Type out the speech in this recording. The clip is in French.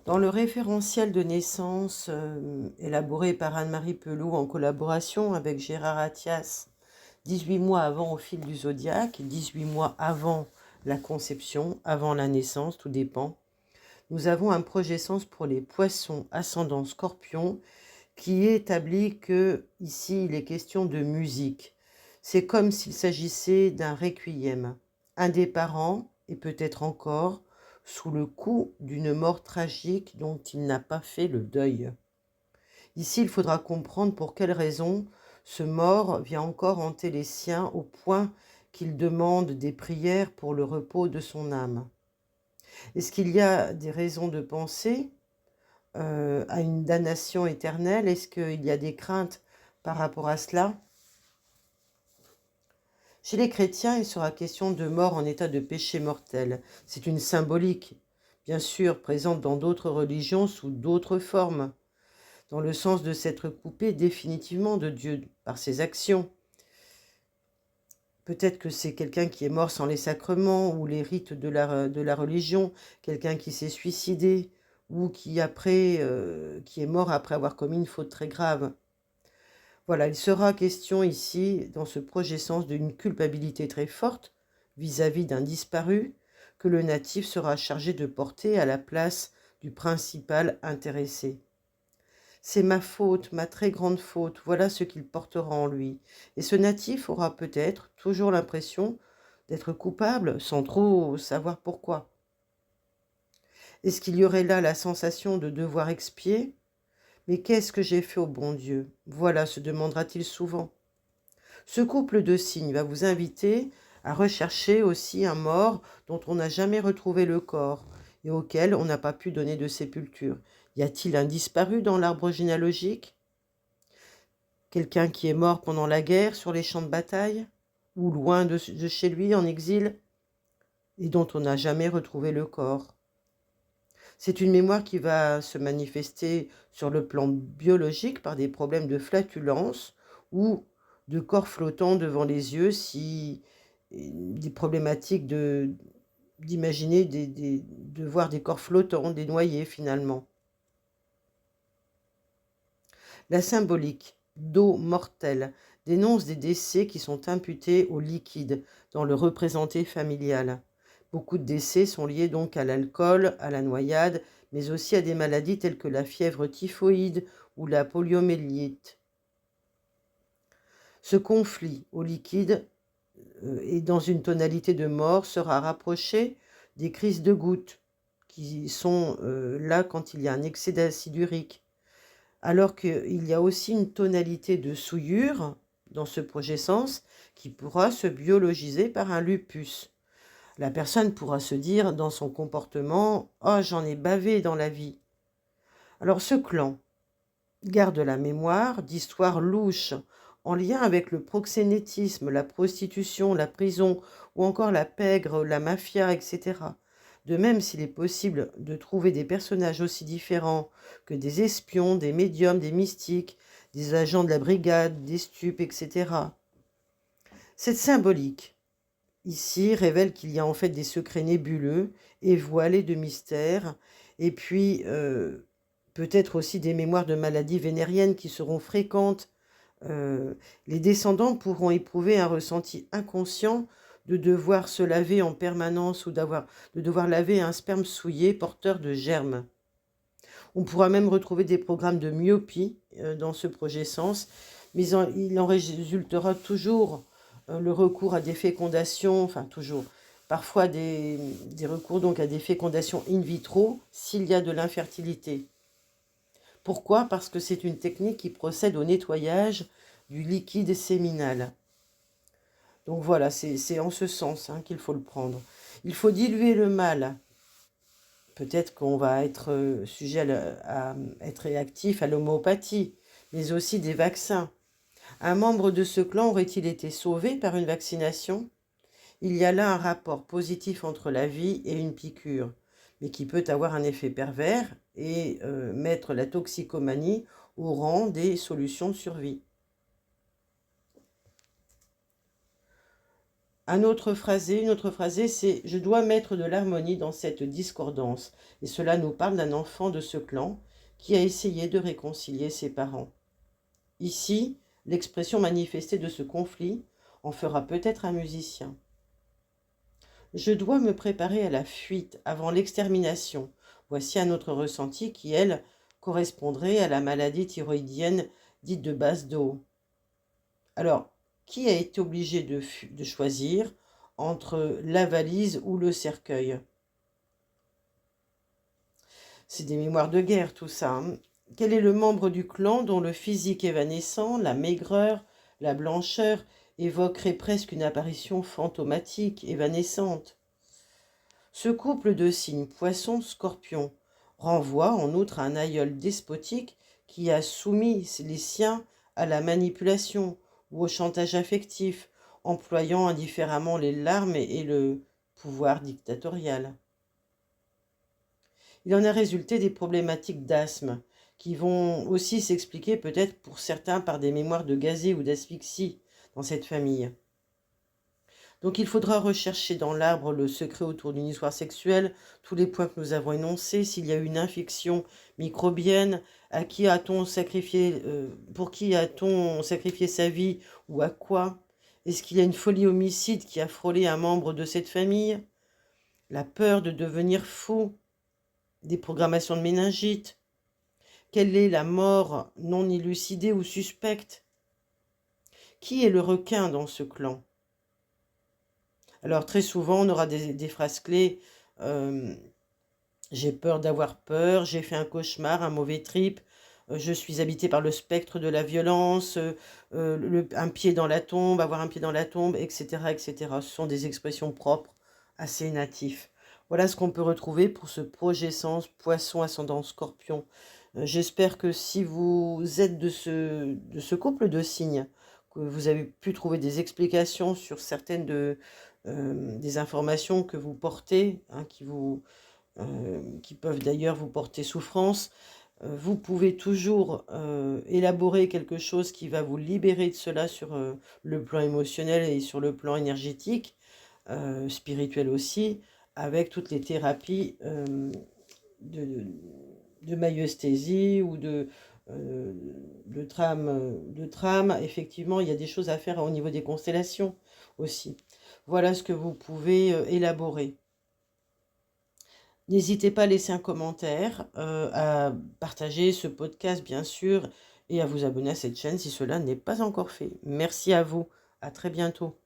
Dans le référentiel de naissance élaboré par Anne-Marie Pelou en collaboration avec Gérard Attias, 18 mois avant au fil du zodiaque, 18 mois avant la conception, avant la naissance, tout dépend, nous avons un projet-sens pour les poissons ascendant scorpion qui établit que ici il est question de musique. C'est comme s'il s'agissait d'un requiem. Un des parents, et peut-être encore, sous le coup d'une mort tragique dont il n'a pas fait le deuil. Ici, il faudra comprendre pour quelle raison ce mort vient encore hanter les siens au point qu'il demande des prières pour le repos de son âme. Est-ce qu'il y a des raisons de penser à une damnation éternelle? Est-ce qu'il y a des craintes par rapport à cela? Chez les chrétiens, il sera question de mort en état de péché mortel. C'est une symbolique, bien sûr, présente dans d'autres religions sous d'autres formes, dans le sens de s'être coupé définitivement de Dieu par ses actions. Peut-être que c'est quelqu'un qui est mort sans les sacrements ou les rites de la religion, quelqu'un qui s'est suicidé ou qui est mort après avoir commis une faute très grave. Voilà, il sera question ici, dans ce projet-sens, d'une culpabilité très forte vis-à-vis d'un disparu que le natif sera chargé de porter à la place du principal intéressé. C'est ma faute, ma très grande faute, voilà ce qu'il portera en lui. Et ce natif aura peut-être toujours l'impression d'être coupable sans trop savoir pourquoi. Est-ce qu'il y aurait là la sensation de devoir expier? Mais qu'est-ce que j'ai fait au bon Dieu? Voilà, se demandera-t-il souvent. Ce couple de signes va vous inviter à rechercher aussi un mort dont on n'a jamais retrouvé le corps et auquel on n'a pas pu donner de sépulture. Y a-t-il un disparu dans l'arbre généalogique? Quelqu'un qui est mort pendant la guerre sur les champs de bataille? Ou loin de chez lui en exil et dont on n'a jamais retrouvé le corps? C'est une mémoire qui va se manifester sur le plan biologique par des problèmes de flatulence ou de corps flottants devant les yeux, si des problématiques d'imaginer de voir des corps flottants, des noyés finalement. La symbolique d'eau mortelle dénonce des décès qui sont imputés au liquide dans le représenté familial. Beaucoup de décès sont liés donc à l'alcool, à la noyade, mais aussi à des maladies telles que la fièvre typhoïde ou la poliomyélite. Ce conflit au liquide et dans une tonalité de mort sera rapproché des crises de gouttes qui sont là quand il y a un excès d'acide urique. Alors qu'il y a aussi une tonalité de souillure dans ce projet-sens qui pourra se biologiser par un lupus. La personne pourra se dire dans son comportement « Oh, j'en ai bavé dans la vie ». Alors ce clan garde la mémoire d'histoires louches en lien avec le proxénétisme, la prostitution, la prison ou encore la pègre, la mafia, etc. De même, s'il est possible de trouver des personnages aussi différents que des espions, des médiums, des mystiques, des agents de la brigade, des stupes, etc. Cette symbolique, ici, révèle qu'il y a en fait des secrets nébuleux et voilés de mystères, et puis peut-être aussi des mémoires de maladies vénériennes qui seront fréquentes. Les descendants pourront éprouver un ressenti inconscient de devoir se laver en permanence ou de devoir laver un sperme souillé porteur de germes. On pourra même retrouver des programmes de myopie dans ce projet sens, mais il en résultera toujours le recours à des fécondations, enfin toujours, parfois des recours donc à des fécondations in vitro s'il y a de l'infertilité. Pourquoi? Parce que c'est une technique qui procède au nettoyage du liquide séminal. Donc voilà, c'est en ce sens qu'il faut le prendre. Il faut diluer le mal. Peut-être qu'on va être sujet à être réactif à l'homéopathie, mais aussi des vaccins. Un membre de ce clan aurait-il été sauvé par une vaccination? Il y a là un rapport positif entre la vie et une piqûre, mais qui peut avoir un effet pervers et mettre la toxicomanie au rang des solutions de survie. Une autre phrasé, c'est « Je dois mettre de l'harmonie dans cette discordance ». Et cela nous parle d'un enfant de ce clan qui a essayé de réconcilier ses parents. Ici, l'expression manifestée de ce conflit en fera peut-être un musicien. Je dois me préparer à la fuite avant l'extermination. Voici un autre ressenti qui, elle, correspondrait à la maladie thyroïdienne dite de base d'eau. Alors, qui a été obligé de choisir entre la valise ou le cercueil? C'est des mémoires de guerre, tout ça. Hein. Quel est le membre du clan dont le physique évanescent, la maigreur, la blancheur évoquerait presque une apparition fantomatique, évanescente? Ce couple de signes poisson-scorpion renvoie en outre à un aïeul despotique qui a soumis les siens à la manipulation ou au chantage affectif, employant indifféremment les larmes et le pouvoir dictatorial. Il en a résulté des problématiques d'asthme, qui vont aussi s'expliquer peut-être pour certains par des mémoires de gazé ou d'asphyxie dans cette famille. Donc il faudra rechercher dans l'arbre le secret autour d'une histoire sexuelle, tous les points que nous avons énoncés, s'il y a eu une infection microbienne, à qui a-t-on sacrifié, pour qui a-t-on sacrifié sa vie ou à quoi? Est-ce qu'il y a une folie homicide qui a frôlé un membre de cette famille? La peur de devenir fou, des programmations de méningite? Quelle est la mort non élucidée ou suspecte? Qui est le requin dans ce clan? Alors très souvent, on aura des phrases clés. J'ai peur d'avoir peur, j'ai fait un cauchemar, un mauvais trip, je suis habité par le spectre de la violence, un pied dans la tombe, avoir un pied dans la tombe, etc., etc. Ce sont des expressions propres, assez natifs. Voilà ce qu'on peut retrouver pour ce projet sens poisson ascendant scorpion. J'espère que si vous êtes de ce couple de signes, que vous avez pu trouver des explications sur certaines des informations que vous portez, hein, qui peuvent d'ailleurs vous porter souffrance. Vous pouvez toujours élaborer quelque chose qui va vous libérer de cela sur le plan émotionnel et sur le plan énergétique, spirituel aussi, avec toutes les thérapies de maïeusthésie ou de trame. Effectivement, il y a des choses à faire au niveau des constellations aussi. Voilà ce que vous pouvez élaborer. N'hésitez pas à laisser un commentaire, à partager ce podcast bien sûr et à vous abonner à cette chaîne si cela n'est pas encore fait. Merci à vous, à très bientôt.